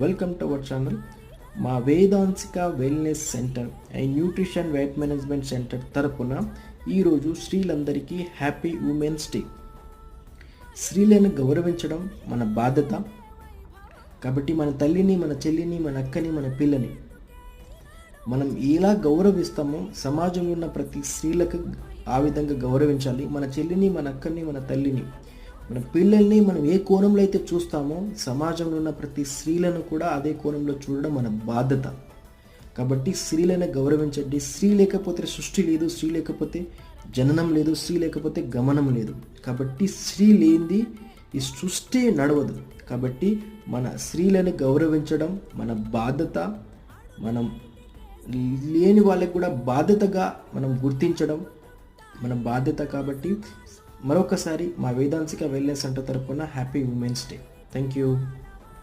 Welcome to our channel. మా Vedanshika wellness centre and nutrition weight management centre తరపున ఈరోజు స్త్రీలందరికీ happy women's day. స్త్రీలను గౌరవించడం మన బాధ్యత. కాబట్టి మన తల్లిని, మన చెల్లిని, మన అక్కని, మన పిల్లని మనం ఎలా గౌరవిస్తామో సమాజంలో ఉన్న ప్రతి స్త్రీలకు ఆ విధంగా గౌరవించాలి. మన చెల్లిని, మన అక్కని, మన తల్లిని, మన పిల్లల్ని మనం ఏ కోణంలో అయితే చూస్తామో సమాజంలో ఉన్న ప్రతి స్త్రీలను కూడా అదే కోణంలో చూడడం మన బాధ్యత. కాబట్టి స్త్రీలను గౌరవించండి. స్త్రీ లేకపోతే సృష్టి లేదు, స్త్రీ లేకపోతే జననం లేదు, స్త్రీ లేకపోతే గమనం లేదు. కాబట్టి స్త్రీ లేనిది ఈ సృష్టి నడవదు. కాబట్టి మన స్త్రీలను గౌరవించడం మన బాధ్యత. మనం లేని వాళ్ళకి కూడా బాధ్యతగా మనం గుర్తించడం మన బాధ్యత. కాబట్టి మరొకసారి మా వేదాంశిక వెల్నెస్ సెంటర్ తరపున happy women's day. Thank you.